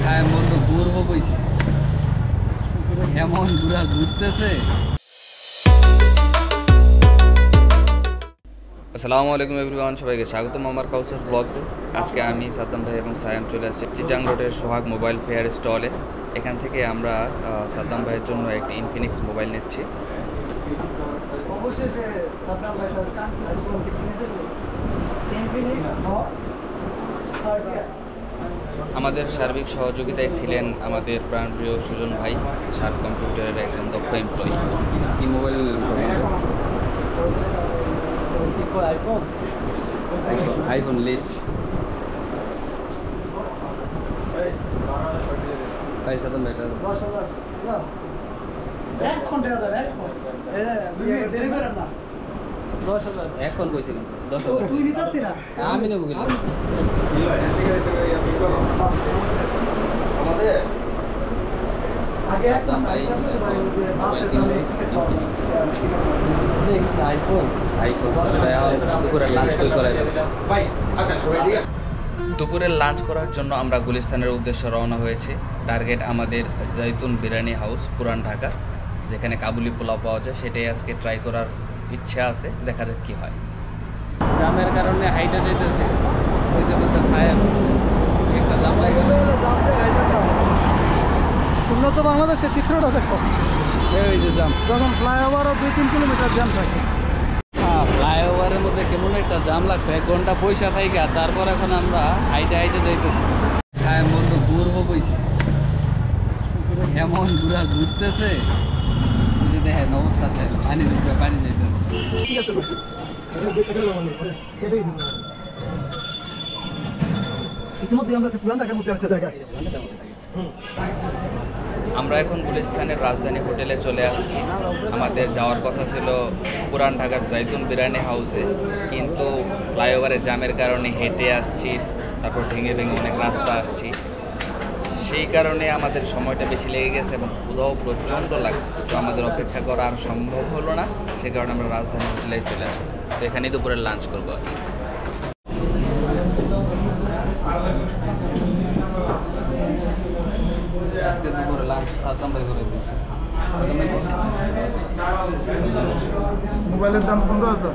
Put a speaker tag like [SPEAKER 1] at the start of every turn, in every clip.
[SPEAKER 1] হ্যাঁ বন্ধু ঘুরবো কইছি, এমন ঘুরা ঘুরতেছে।
[SPEAKER 2] আসসালামু আলাইকুম এভরিওয়ান, সবাইকে স্বাগতম আমার কাউসার ব্লগসে। আজকে আমি সাদ্দাম ভাই এবং সায়াম চলে আসছি চিটাং রোডের সোহাগ মোবাইল ফেয়ার স্টলে। এখান থেকে আমরা সাদ্দাম ভাইয়ের জন্য একটি ইনফিনিক্স মোবাইল নিচ্ছি। আমাদের সার্বিক সহযোগিতায় ছিলেন আমাদের প্রাণপ্রিয় সুজন ভাই, শার্প কম্পিউটারের একজন দক্ষ এমপ্লয়ি।
[SPEAKER 1] কি মোবাইল? আইফোন লিস্ট ভাই সাদ্দাম ভাই এখন কইছে কিন্তু 10,000 আমি নেবো গেলাম।
[SPEAKER 2] দুপুরের লাঞ্চ করার জন্য আমরা গুলিস্তানের উদ্দেশ্যে রওনা হয়েছি। টার্গেট আমাদের জৈতুন বিরিয়ানি হাউস, পুরান ঢাকা, যেখানে কাবুলি পোলাও পাওয়া যায়। সেটাই আজকে ট্রাই করার ইচ্ছা আছে, দেখা যাক কি হয়।
[SPEAKER 1] জামের কারণে হাইটা যাইতেছে, ওইতে বলতে ছায়া একটা জাম লাগে।
[SPEAKER 3] উন্নত বাংলাদেশের চিত্রটা দেখো,
[SPEAKER 1] এই যে জাম,
[SPEAKER 3] যখন ফ্লাইওভারও 2-3 কিলোমিটার জ্যাম থাকে।
[SPEAKER 1] হ্যাঁ, ফ্লাইওভারের মধ্যে কেমন একটা জাম লাগছে, 1 ঘন্টা পয়সা থাইকা তারপর এখন আমরা হাইটে যাইতেছি। হ্যাঁ বন্ধু ঘুরবো কইছি, এমন ঘুরা ঘুরতেছে বুঝে দেখেন অবস্থাতে, পানি ঢুকে পানি যাইতেছে।
[SPEAKER 2] আমরা এখন গুলিস্তানের রাজধানী হোটেলে চলে আসছি। আমাদের যাওয়ার কথা ছিল পুরান ঢাকার জৈতুন বিরিয়ানি হাউসে, কিন্তু ফ্লাইওভারে জ্যামের কারণে হেঁটে আসছি, তারপর ভেঙে অনেক রাস্তা আসছি। সেই কারণে আমাদের সময়টা বেশি লেগে গেছে এবং ক্ষুধাও প্রচণ্ড লাগছে। তো আমাদের অপেক্ষা করা আর সম্ভব হলো না, সে কারণে আমরা রাজধানী হোটেলে চলে আসলাম। তো এখানেই দুপুরে লাঞ্চ করবো আজ।
[SPEAKER 1] আজকে দুপুরে লাঞ্চ সাদ্দাম ভাই করে দিয়েছি।
[SPEAKER 3] মোবাইলের দাম 15,000।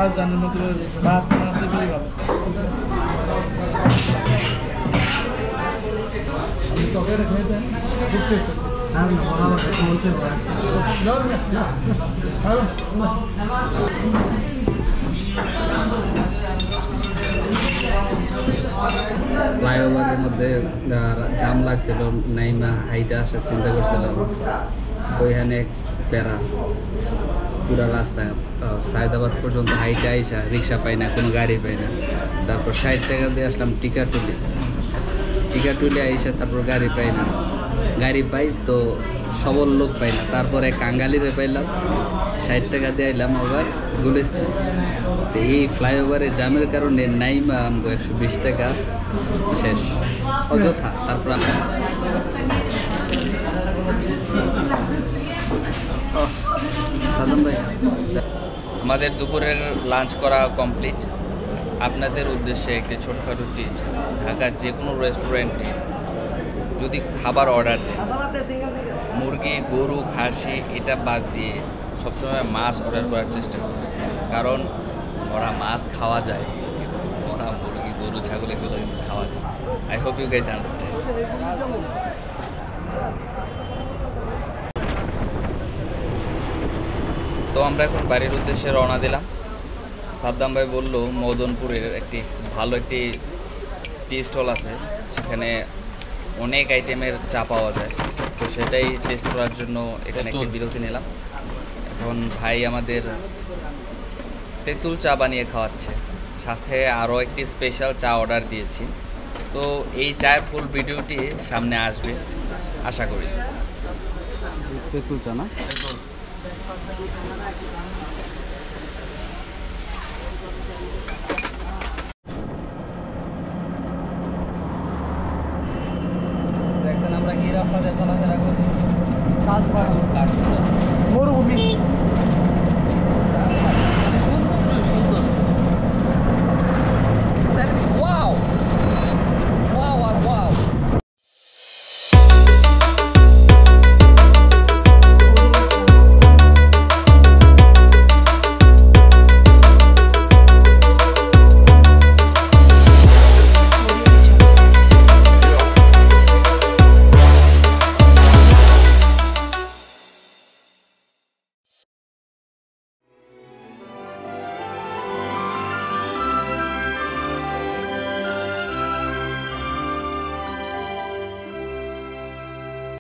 [SPEAKER 3] রাজধানীর মধ্যে ভাত আছে বলি ভালো। তরকারিটা খেয়ে দেন, খুব টেস্ট আছে।
[SPEAKER 1] ফ্লাইওভারের মধ্যে জাম লাগছিল, নাইমা হাইটা আসার চিন্তা করছিলাম, ওইখানে প্যারা পুরা রাস্তা সায়দাবাদ পর্যন্ত হাইটে আইসা রিক্সা পাই না, কোনো গাড়ি পাই না। তারপর 60 টাকা দিয়ে আসলাম টিকাটুলি আইসা, তারপর গাড়ি পাই না, গাড়ি পাই তো সবল লোক পাই না। তারপরে কাঙ্গালিরে পাইলাম, 60 টাকা দিয়ে আইলাম আবার গুলিস্তান। তো এই ফ্লাইওভারে জামের কারণে নাইমা আমাকে 120 টাকা শেষ অযথা। তারপর
[SPEAKER 2] আমাদের দুপুরের লাঞ্চ করা কমপ্লিট। আপনাদের উদ্দেশ্যে একটি ছোটোখাটো টিপস: ঢাকার যে কোনো রেস্টুরেন্টে যদি খাবার অর্ডার দেন, মুরগি, গরু, খাসি এটা বাদ দিয়ে সবসময় মাছ অর্ডার করার চেষ্টা করবেন, কারণ ওরা মাছ খাওয়া যায়, কিন্তু ওরা মুরগি, গরু, ছাগল এগুলো কিন্তু খাওয়া যায়। I hope you guys understand. আমরা এখন বাড়ির উদ্দেশ্যে রওনা দিলাম। সাদ্দাম ভাই বলল মদনপুরের ভালো একটি টি স্টল আছে, সেখানে অনেক আইটেমের চা পাওয়া যায়, তো সেটাই টেস্ট করার জন্য এখানে একটি বিরতি নিলাম। এখন ভাই আমাদের তেঁতুল চা বানিয়ে খাওয়াচ্ছে, সাথে আরও একটি স্পেশাল চা অর্ডার দিয়েছি। তো এই চায়ের ফুল ভিডিওটি সামনে আসবে আশা করি।
[SPEAKER 1] তেঁতুল চা না? দেখছেন আমরা কি রাস্তাতে চলাফেরা করি, মরুভূমি।